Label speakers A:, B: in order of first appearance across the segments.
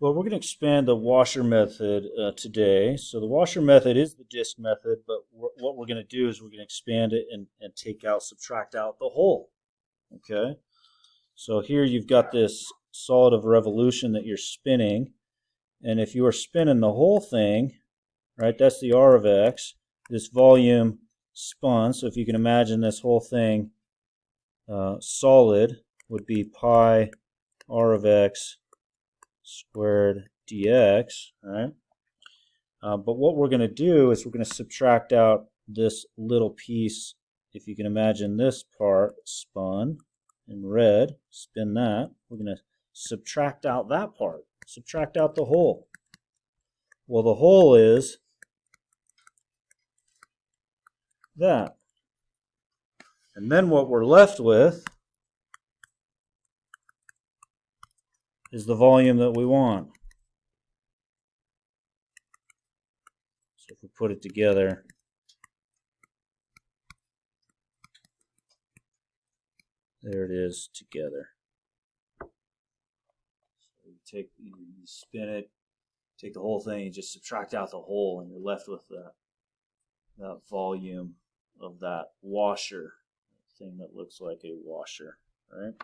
A: Well, we're going to expand the washer method today. So the washer method is the disk method, but what we're going to do is we're going to expand it and subtract out the whole. Okay. So here you've got this solid of revolution that you're spinning. And if you are spinning the whole thing, right, that's the R of X, this volume spun. So if you can imagine this whole thing solid would be pi R of X squared dx, right? But what we're going to do is we're going to subtract out this little piece. If you can imagine this part spun in red, spin that. We're going to subtract out that part, subtract out the whole. Well, the whole is that. And then what we're left with is the volume that we want. So if we put it together, there it is together. So you spin it, take the whole thing, you just subtract out the whole, and you're left with that volume of that washer, thing that looks like a washer, right?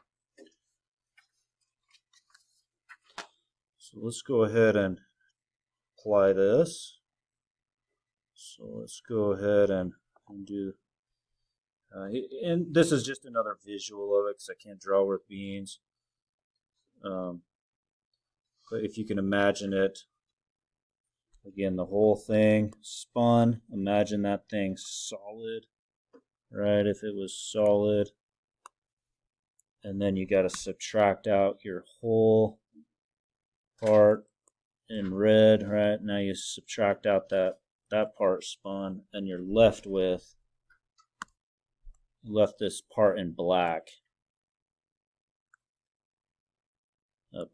A: So let's go ahead and apply this. So let's go ahead and do, and this is just another visual of it because I can't draw with beans. But if you can imagine it, again, the whole thing spun. Imagine that thing solid, right? If it was solid, and then you got to subtract out your whole part in red, right? Now you subtract out that part spun, and you're left with this part in black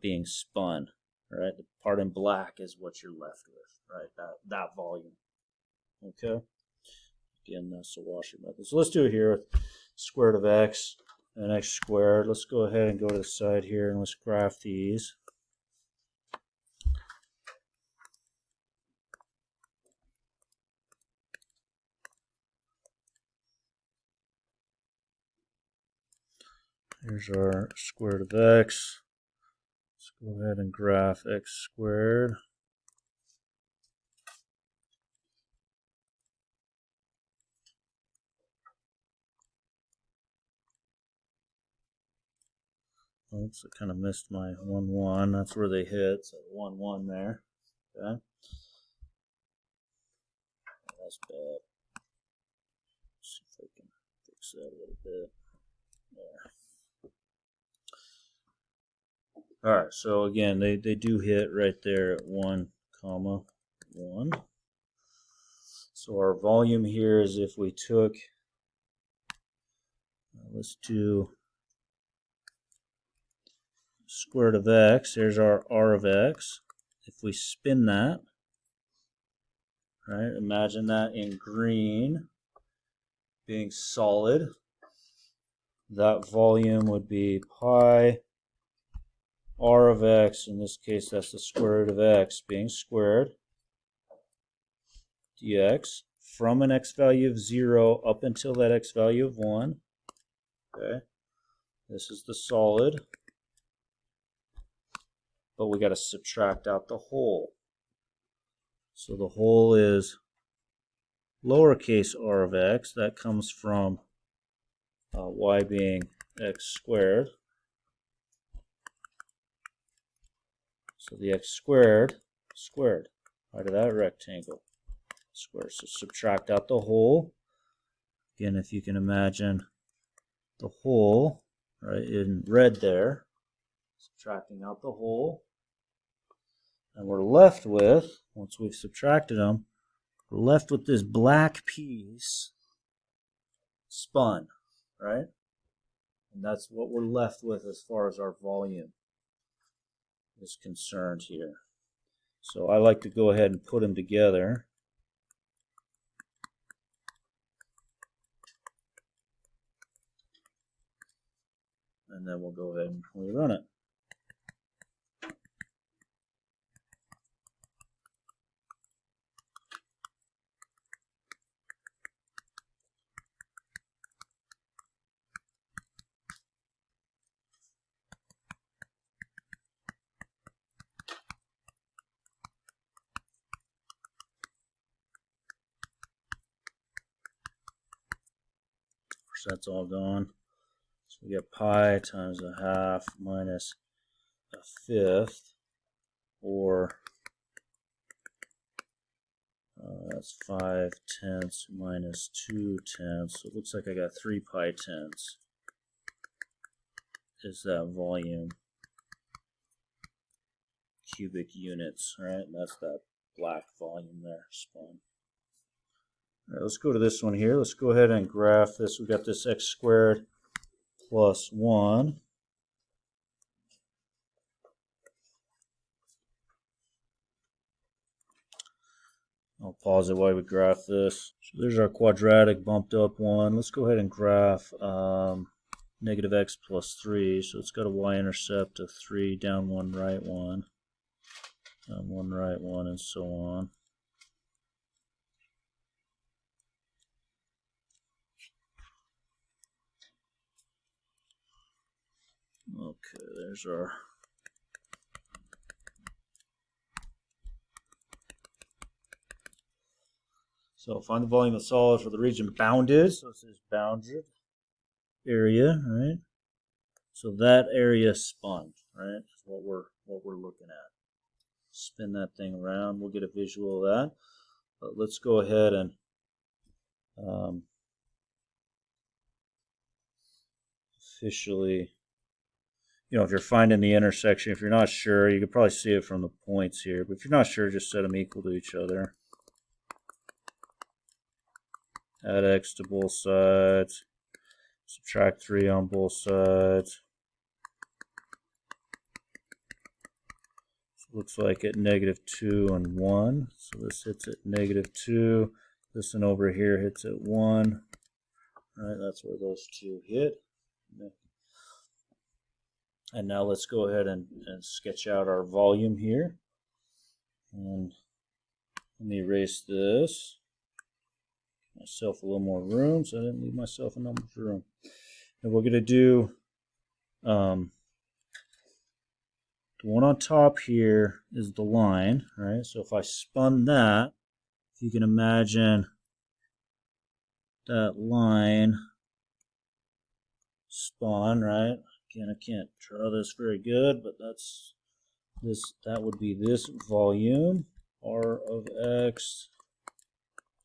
A: being spun, right? The part in black is what you're left with, right? That volume. Okay. Again, that's the washer method. So let's do it here with square root of x and x squared. Let's go ahead and go to the side here and let's graph these. Here's our square root of x. Let's go ahead and graph x squared. Oops, I kind of missed my 1, 1. That's where they hit, so 1, 1 there. Okay. That's bad. Let's see if I can fix that a little bit. There. Alright, so again, they do hit right there at 1, 1. So our volume here is if we took, let's do square root of x, there's our r of x. If we spin that, right, imagine that in green being solid, that volume would be pi r of x, in this case that's the square root of x being squared, dx, from an x value of 0 up until that x value of 1. Okay, this is the solid, but we got to subtract out the whole. So the whole is lowercase r of x. That comes from y being x squared. So the x squared, out of that rectangle, square. So subtract out the whole. Again, if you can imagine the whole, right, in red there, subtracting out the whole. And we're left with, once we've subtracted them, we're left with this black piece spun, right? And that's what we're left with as far as our volume is concerned here. So I like to go ahead and put them together. And then we'll go ahead and rerun it. That's all gone. So we get pi times a half minus a fifth, or that's 5/10 minus 2/10. So it looks like I got 3 pi/10 is that volume, cubic units, right? And that's that black volume there, spun. All right, let's go to this one here. Let's go ahead and graph this. We got this x squared plus 1. I'll pause it while we graph this. So there's our quadratic bumped up one. Let's go ahead and graph negative x plus 3. So it's got a y-intercept of 3, down 1, right 1, down 1, right 1, and so on. Okay, there's our so find the volume of solid for the region bounded. So this is bounded area, right? So that area spun, right? Is what we're looking at. Spin that thing around. We'll get a visual of that. But let's go ahead and officially, if you're finding the intersection, if you're not sure, you could probably see it from the points here. But if you're not sure, just set them equal to each other. Add x to both sides. Subtract 3 on both sides. So it looks like at -2 and 1. So this hits at -2. This one over here hits at 1. All right, that's where those two hit. And now let's go ahead and sketch out our volume here. And let me erase this. Give myself a little more room, so I didn't leave myself enough room. And we're going to do the one on top here is the line, right? So if I spun that, if you can imagine that line spun, right? Again, I can't draw this very good, but that's this. That would be this volume, r of x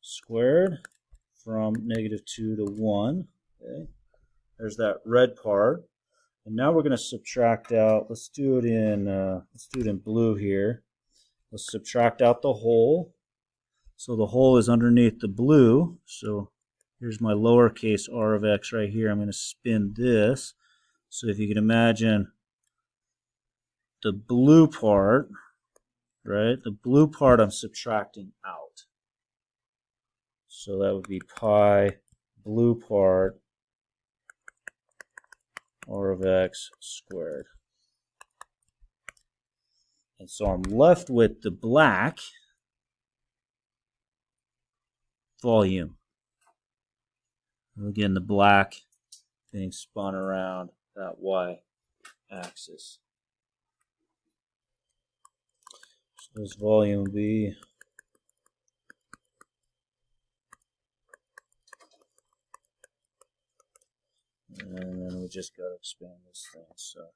A: squared, from -2 to 1. Okay, there's that red part, and now we're going to subtract out. Let's do it in blue here. Let's subtract out the whole. So the whole is underneath the blue. So here's my lowercase r of x right here. I'm going to spin this. So if you can imagine the blue part, right? The blue part I'm subtracting out. So that would be pi blue part r of x squared. And so I'm left with the black volume. Again, the black being spun around that y-axis. So this volume will be and then we just got to expand this thing. So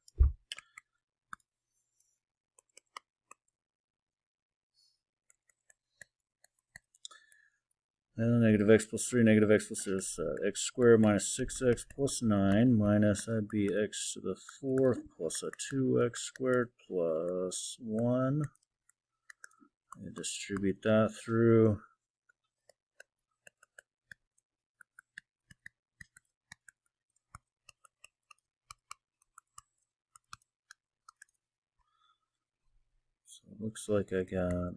A: and negative x plus 3, negative x plus is x squared minus 6x plus 9 minus, that'd be x to the 4th plus a 2x squared plus 1. And distribute that through. So it looks like I got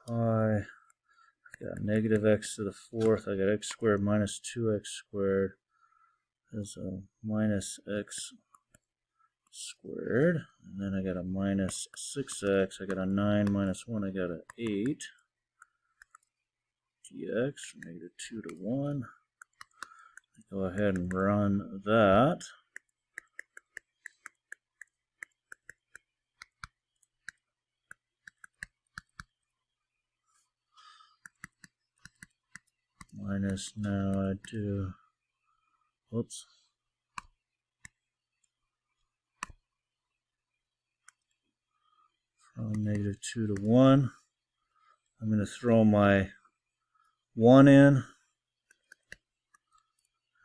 A: pi. Got negative x to the 4th. I got x squared minus 2x squared is a minus x squared. And then I got a minus 6x. I got a 9 minus 1. I got an 8 dx from -2 to 1. Go ahead and run that. Minus, now I do Whoops. From -2 to 1. I'm going to throw my 1 in.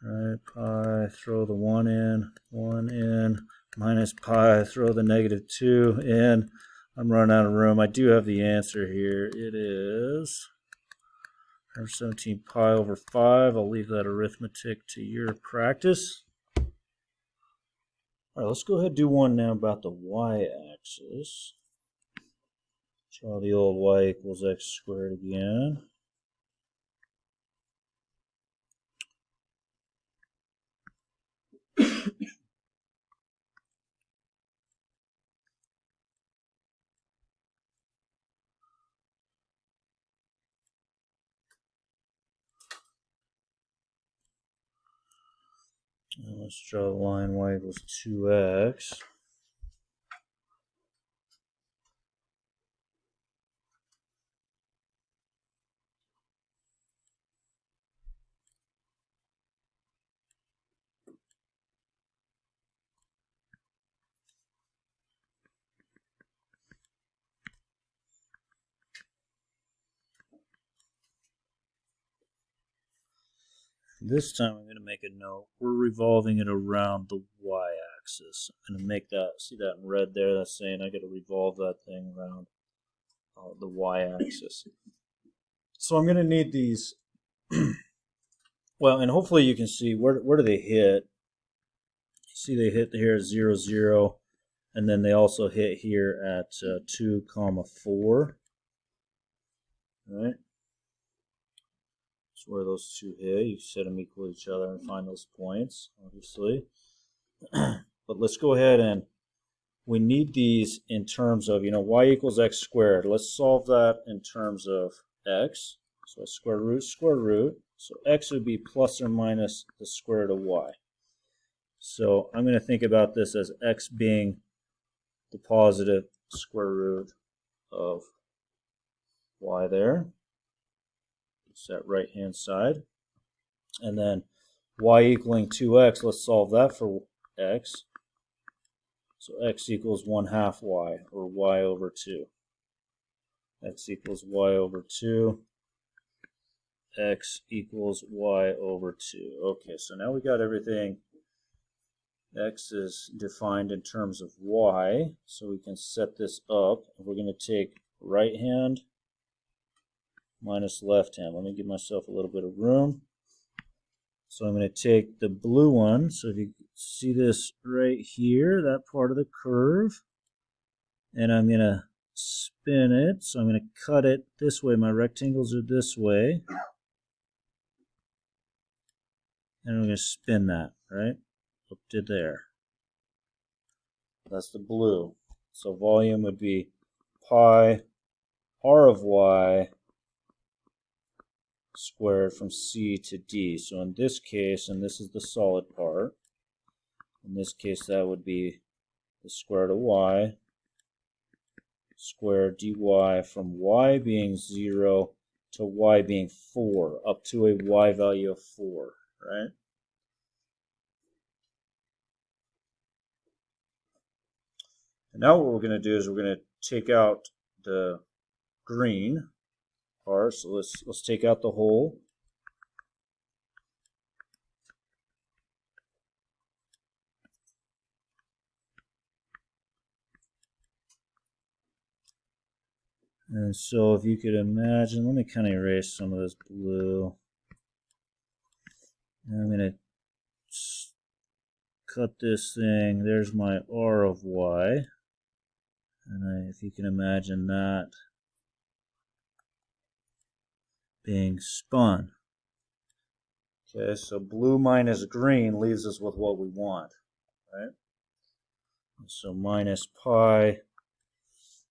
A: Right, pi, throw the 1 in, minus pi, throw the -2 in. I'm running out of room. I do have the answer here. It is 117 pi over 5. I'll leave that arithmetic to your practice. All right, let's go ahead and do one now about the y-axis. Draw the old y equals x squared again. Now let's draw the line y equals 2x. This time I'm going to make a note. We're revolving it around the y-axis. I'm going to make that, see that in red there? That's saying I got to revolve that thing around the y-axis. So I'm going to need these. Well, and hopefully you can see where do they hit. See they hit here at 0, 0, and then they also hit here at 2, 4. Right? Where those two hit, you set them equal to each other and find those points, obviously. But let's go ahead and we need these in terms of, y equals x squared. Let's solve that in terms of x. So square root. So x would be plus or minus the square root of y. So I'm going to think about this as x being the positive square root of y there. It's that right hand side. And then y equaling 2x, let's solve that for x. So x equals 1/2 y, or y over 2. X equals y over 2. X equals y over 2. Okay, so now we got everything. X is defined in terms of y, so we can set this up. We're going to take right hand minus left hand. Let me give myself a little bit of room. So I'm going to take the blue one. So if you see this right here, that part of the curve, and I'm going to spin it. So I'm going to cut it this way. My rectangles are this way. And I'm going to spin that, right, up to there. That's the blue. So volume would be pi r of y squared from C to D. So in this case, and this is the solid part, in this case that would be the square root of y squared dy from y being 0 to y being 4, up to a y value of 4, right? And now what we're going to do is we're going to take out the green part. So let's take out the whole. And so if you could imagine, let me kind of erase some of this blue. And I'm going to cut this thing. There's my r of y. And if you can imagine that being spun. Okay, so blue minus green leaves us with what we want, right? So minus pi,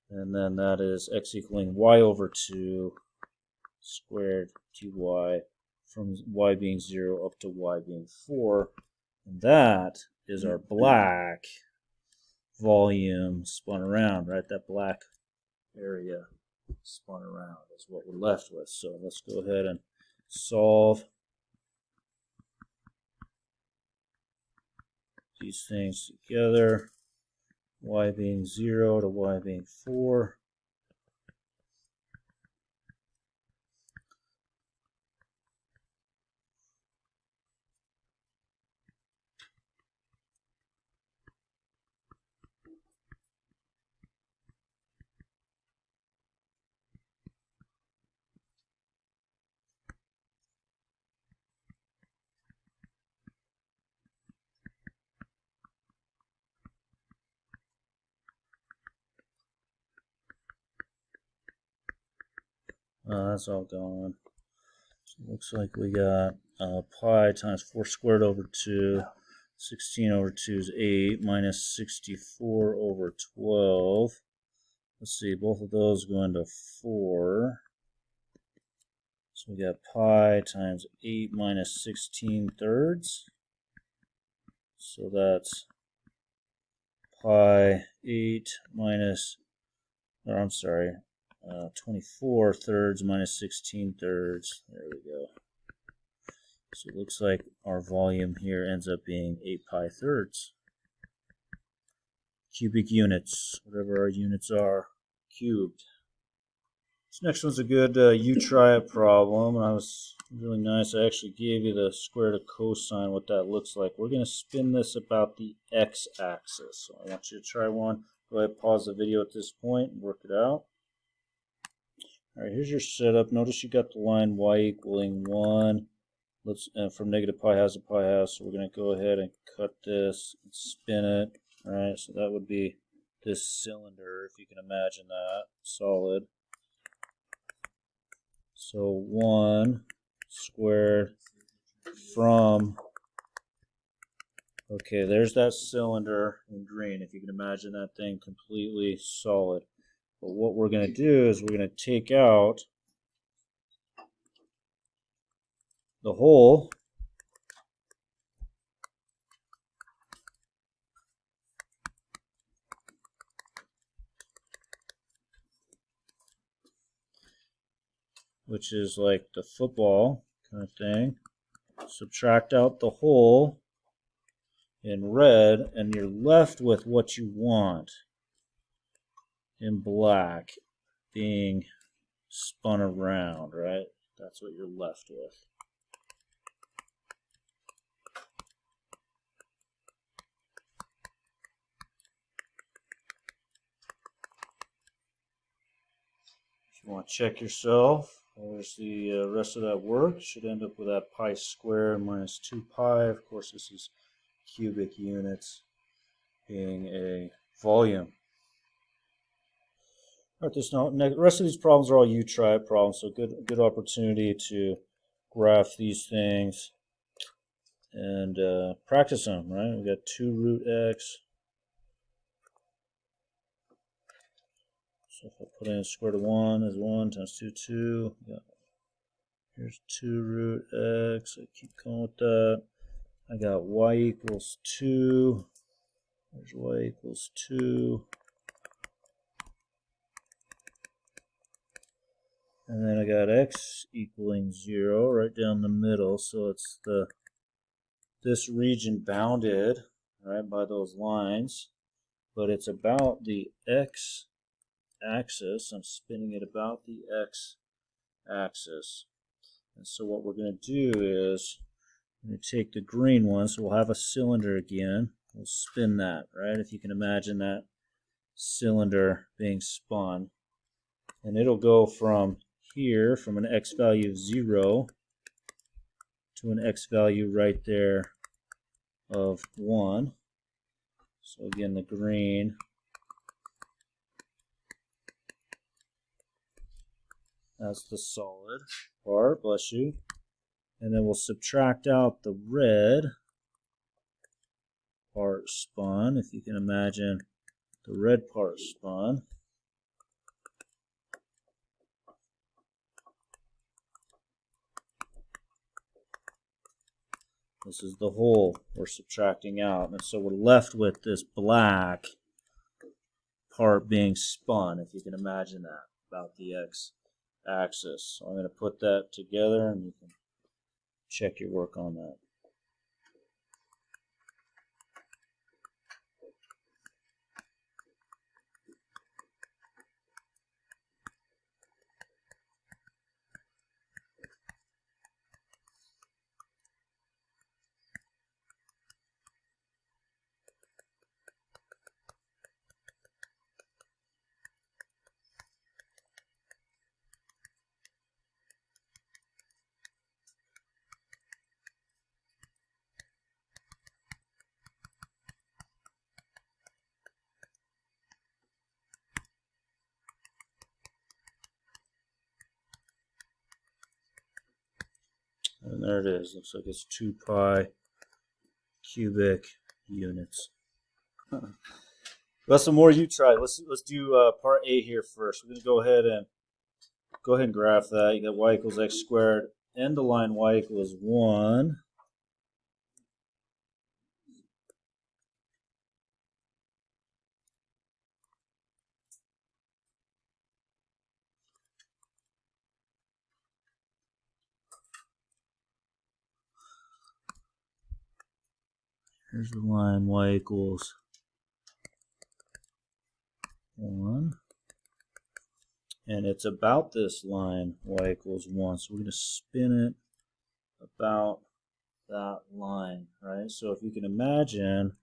A: and then that is x equaling y over 2 squared dy from y being 0 up to y being 4. And that is our black volume spun around, right? That black area spun around is what we're left with. So let's go ahead and solve. these things together. Y being 0 to y being 4. That's all gone. So it looks like we got pi times 4 squared over 2. 16 over 2 is 8 minus 64 over 12. Let's see, both of those go into 4. So we got pi times 8 minus 16 thirds. So that's pi 8 minus, or I'm sorry, 24 thirds minus 16 thirds. There we go. So it looks like our volume here ends up being 8 pi thirds. Cubic units, whatever our units are, cubed. This next one's a good you try it problem, and I was really nice. I actually gave you the square root of cosine, what that looks like. We're going to spin this about the x-axis. So I want you to try one. Go ahead, pause the video at this point and work it out. All right, here's your setup. Notice you got the line y equaling 1. Let's from negative pi halves to pi halves. So we're going to go ahead and cut this and spin it. All right, so that would be this cylinder, if you can imagine that, solid. So 1 squared from, okay, there's that cylinder in green, if you can imagine that thing completely solid. But what we're going to do is we're going to take out the hole which is like the football kind of thing. Subtract out the hole in red, and you're left with what you want in black being spun around, right? That's what you're left with. If you want to check yourself, there's the rest of that work. Should end up with that pi squared minus 2 pi. Of course, this is cubic units being a volume. All right, the rest of these problems are all you try it problems, so good opportunity to graph these things and practice them, right? We got 2 root x. So if I put in square root of 1 is 1 times 2, 2. Here's 2 root x. I keep going with that. I got y equals 2. There's y equals 2. And then I got x equaling 0 right down the middle. So it's this region bounded, right, by those lines. But it's about the x axis. I'm spinning it about the x axis. And so what we're going to do is I'm going to take the green one, so we'll have a cylinder again. We'll spin that, right? If you can imagine that cylinder being spun. And it'll go from here, from an x value of 0 to an x value right there of 1. So again, the green. That's the solid part, bless you. And then we'll subtract out the red part spun, if you can imagine the red part spun. This is the whole we're subtracting out. And so we're left with this black part being spun, if you can imagine that, about the x-axis. So I'm going to put that together and you can check your work on that. And there it is. Looks like it's 2 pi cubic units. That's some more you try. Let's do part A here first. We're going to go ahead and graph that. You got y equals x squared. End of line y equals 1. Here's the line y equals 1. And it's about this line y equals 1. So we're going to spin it about that line, right? So if you can imagine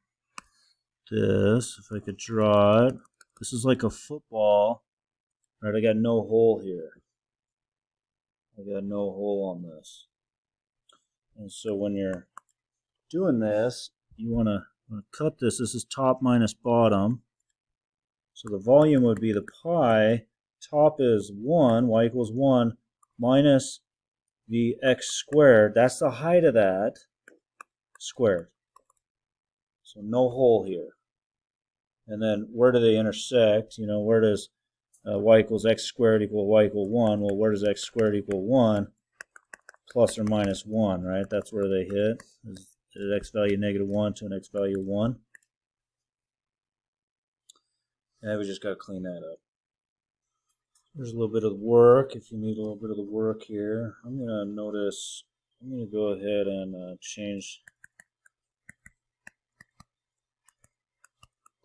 A: this, if I could draw it, this is like a football, right? I got no hole here. I got no hole on this. And so when you're doing this, you want to cut this. This is top minus bottom. So the volume would be the pi. Top is 1, y equals 1, minus the x squared. That's the height of that, squared. So no hole here. And then where do they intersect? You know, where does y equals x squared equal y equal 1? Well, where does x squared equal 1? Plus or minus 1, right? That's where they hit. Is an x value -1 to an x value 1. And we just got to clean that up. There's a little bit of work, if you need a little bit of the work here. I'm going to go ahead and change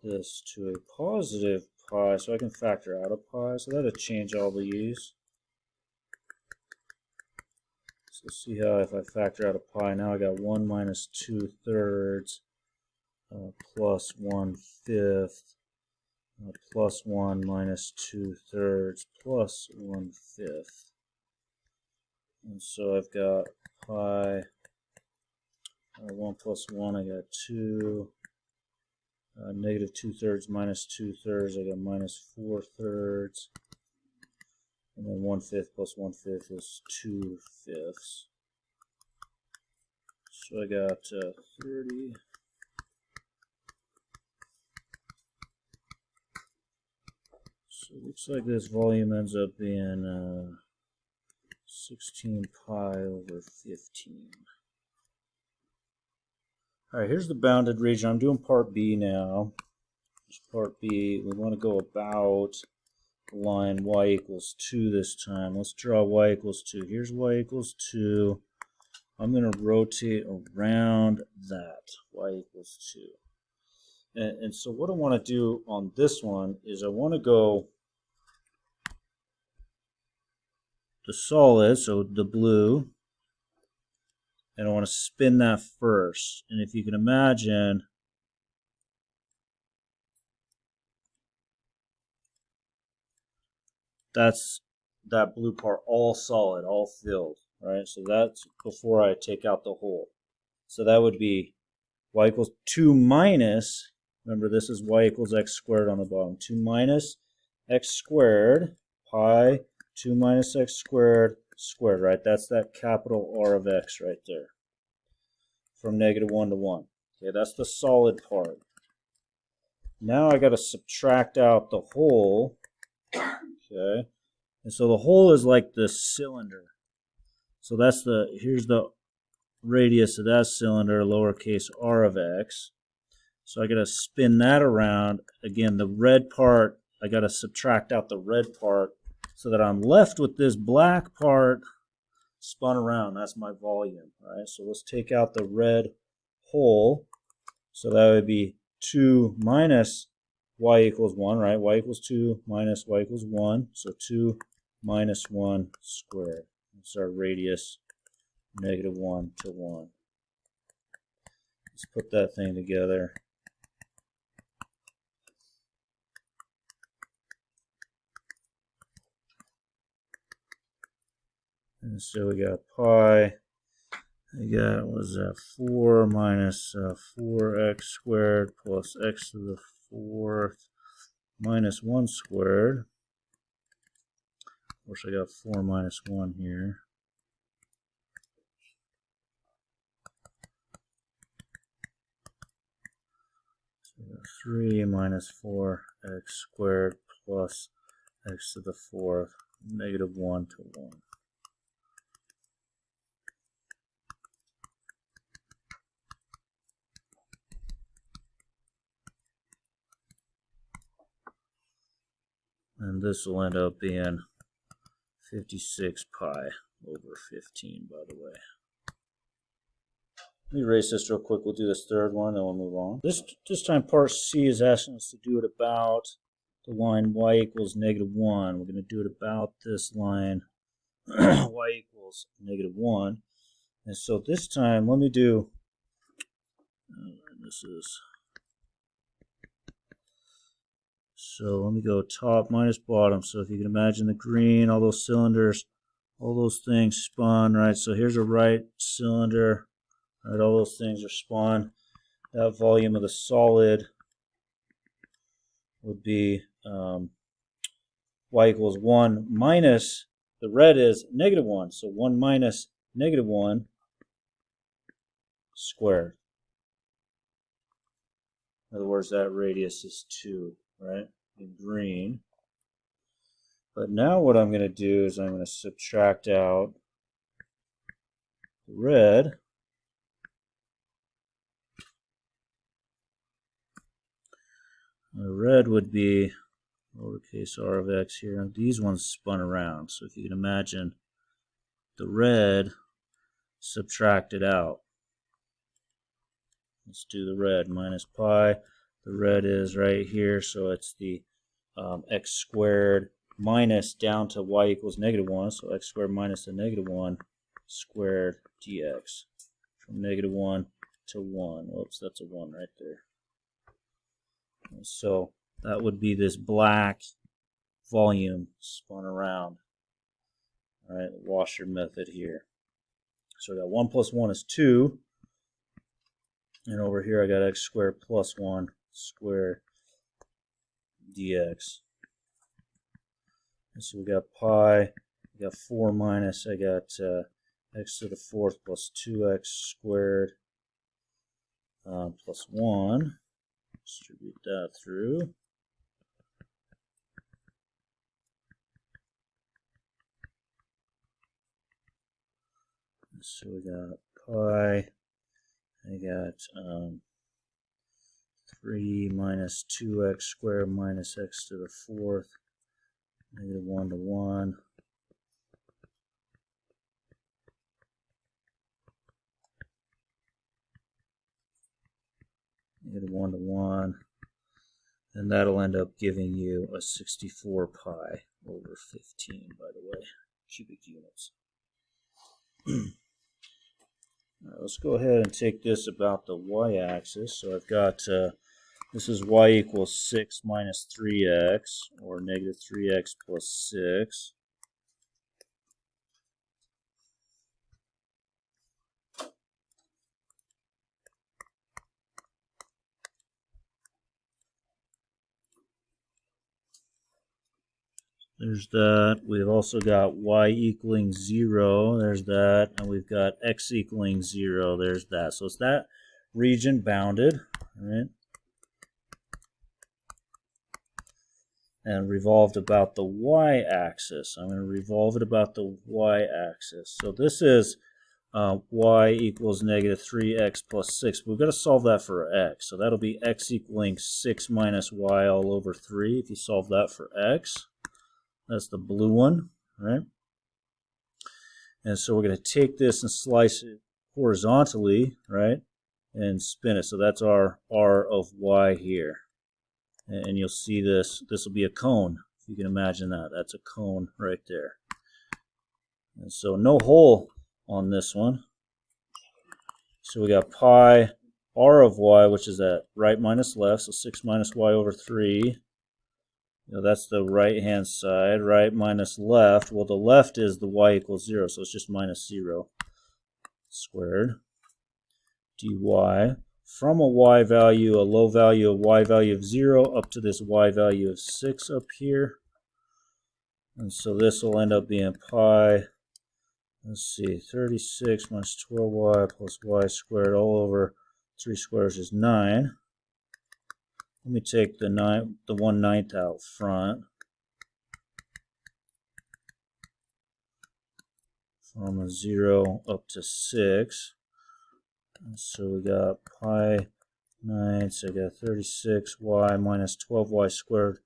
A: this to a positive pi, so I can factor out a pi. So that'll change all these. So see how if I factor out a pi, now I got 1 minus 2/3 plus 1/5. Plus 1 minus 2/3 plus 1/5. And so I've got pi 1 plus 1, I got 2. Negative 2/3 minus 2/3, I got minus 4/3. And then 1/5 plus 1/5 is 2/5. So I got 30. So it looks like this volume ends up being 16 pi over 15. All right, here's the bounded region. I'm doing part B now. Here's part B. We want to go about the line y equals 2 this time. Let's draw y equals 2. Here's y equals 2. I'm going to rotate around that, y equals 2. And so what I want to do on this one is I want to go the solid, so the blue, and I want to spin that first. And if you can imagine, that's that blue part all solid, all filled, right? So that's before I take out the hole. So that would be y equals 2 minus, remember this is y equals x squared on the bottom, 2 minus x squared, pi 2 minus x squared, squared, right? That's that capital R of x right there. From -1 to 1. Okay, that's the solid part. Now I got to subtract out the hole. Okay, and so the hole is like the cylinder. So that's here's the radius of that cylinder, lowercase r of x. So I got to spin that around. Again, the red part, I got to subtract out the red part so that I'm left with this black part spun around. That's my volume, right? So let's take out the red hole. So that would be 2 minus y equals 1, right? Y equals 2 minus y equals 1. So 2 minus 1 squared. That's our radius, -1 to 1. Let's put that thing together. And so we got pi, we got, what is that, 4 minus 4x squared plus x to the 4th minus 1 squared. Of course, I got 4 minus 1 here. 3 minus 4x squared plus x to the 4th, negative 1 to 1. And this will end up being 56 pi over 15, by the way. Let me erase this real quick. We'll do this third one, then we'll move on. This time part C is asking us to do it about the line y equals negative 1. We're going to do it about this line y equals negative 1. And so this time, let me do, so let me go top minus bottom. So if you can imagine the green, all those cylinders, all those things spun, right? So here's a right cylinder, right? All those things are spun. That volume of the solid would be y equals 1 minus, the red is negative 1. So 1 minus negative 1 squared. In other words, that radius is 2, right? In green. But now what I'm going to do is I'm going to subtract out the red. The red would be lowercase r of x here. These ones spun around. So if you can imagine the red subtracted out. Let's do the red minus pi. The red is right here, so it's the x squared minus down to y equals negative 1. So x squared minus the negative 1 squared dx. From negative 1 to 1. Whoops, that's a 1 right there. And so that would be this black volume spun around. All right, the washer method here. So I got 1 plus 1 is 2. And over here I got x squared plus 1 squared dx. And so we got pi, we got 4 minus, I got x to the 4th plus 2x squared plus 1. Distribute that through. So we got pi, I got 3 minus 2x squared minus x to the 4th, negative 1 to 1. Negative 1 to 1. And that'll end up giving you a 64 pi over 15, by the way, cubic units. All right, let's go ahead and take this about the y-axis. So I've got, this is y equals 6 minus 3x, or negative 3x plus 6. There's that. We've also got y equaling 0. There's that. And we've got x equaling 0. There's that. So it's that region bounded, right? And revolved about the y-axis. I'm going to revolve it about the y-axis. So this is y equals negative 3x plus 6. We've got to solve that for x. So that'll be x equaling 6 minus y all over 3 if you solve that for x. That's the blue one, right? And so we're going to take this and slice it horizontally, right? And spin it. So that's our r of y here. And you'll see this. This will be a cone. If you can imagine that. That's a cone right there. And so no hole on this one. So we got pi r of y, which is at right minus left. So 6 minus y over 3. You know, that's the right-hand side, right minus left. Well, the left is the y equals 0, so it's just minus 0 squared dy from a y value, a low value, a y value of 0, up to this y value of 6 up here. And so this will end up being pi, let's see, 36 minus 12y plus y squared all over 3 squares is 9. Let me take the 1/9 out front. From a 0 up to 6. So we got pi 9, so I got 36y minus 12y squared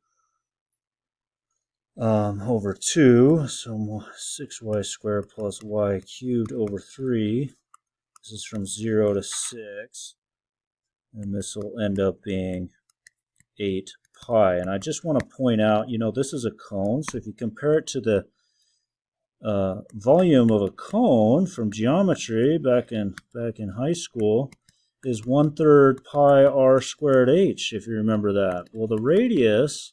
A: over 2. So 6y squared plus y cubed over 3. This is from 0 to 6. And this will end up being 8 pi. And I just want to point out, this is a cone. So if you compare it to the volume of a cone from geometry back in high school is 1/3 pi r squared h, if you remember that. Well, the radius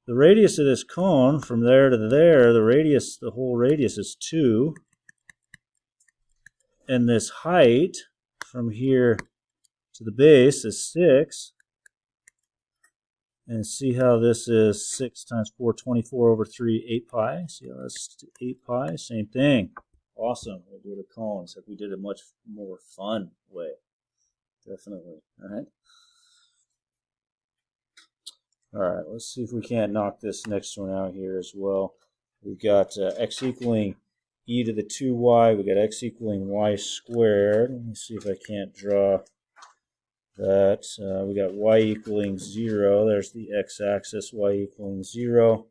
A: of this cone from there to there, the whole radius is 2, and this height from here to the base is 6. And see how this is 6 times 4, 24 over 3, 8 pi. See how that's 8 pi? Same thing. Awesome. We'll do the cone, except we did it a much more fun way. Definitely. All right, let's see if we can't knock this next one out here as well. We've got x equaling e to the 2y. We've got x equaling y squared. Let me see if I can't draw that. We got y equaling 0. There's the x-axis, y equaling 0.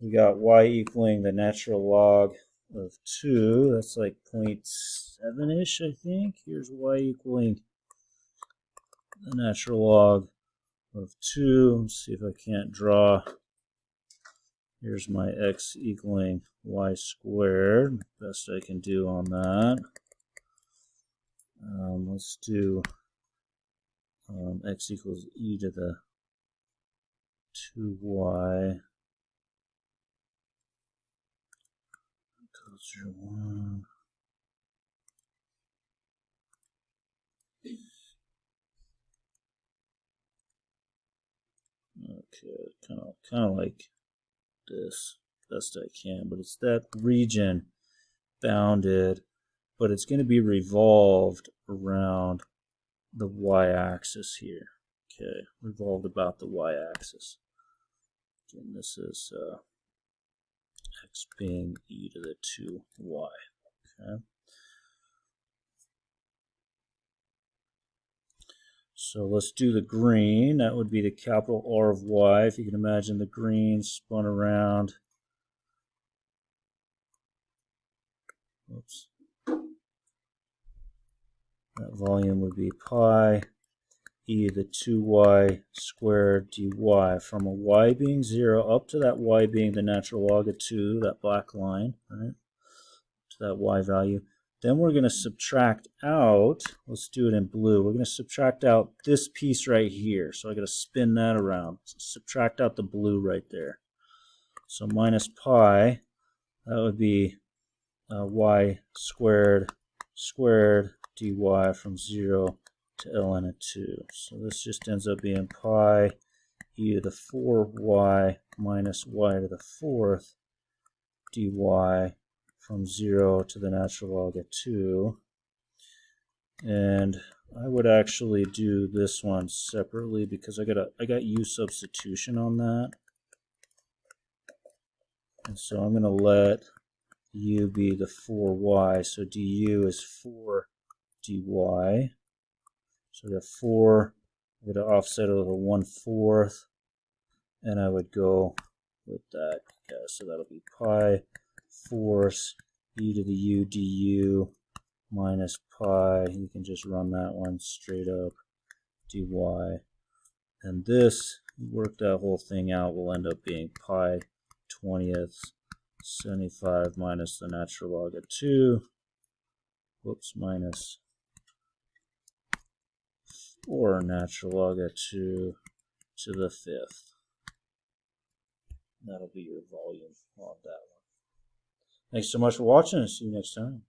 A: We got y equaling the natural log of 2. That's like 0.7-ish, I think. Here's y equaling the natural log of 2. Let's see if I can't draw. Here's my x equaling y squared. Best I can do on that. Let's do x equals e to the 2y equals 1. Okay, kind of like this, best I can, but it's that region bounded, but it's going to be revolved around the y-axis here. Okay, revolved about the y-axis. Again, this is x being e to the 2y. Okay. So let's do the green. That would be the capital R of y. If you can imagine the green spun around. Oops. That volume would be pi e to the 2y squared dy, from a y being 0 up to that y being the natural log of 2, that black line, right, to that y value. Then we're going to subtract out, let's do it in blue, we're going to subtract out this piece right here. So I got to spin that around. Subtract out the blue right there. So minus pi, that would be y squared dy from 0 to ln of 2. So this just ends up being pi e to the 4y minus y to the 4th dy from 0 to the natural log of 2. And I would actually do this one separately because I got u substitution on that. And so I'm going to let u be the 4y, so du is 4 dy. So I got 4, I'm going to offset it with a 1/4, and I would go with that. Yeah, so that'll be pi force e to the u du minus pi, you can just run that one straight up, dy. And this, work that whole thing out, will end up being pi 20th 75 minus the natural log of 2, whoops, minus 4 natural log of 2 to the 5th. That'll be your volume on that one. Thanks so much for watching, and see you next time.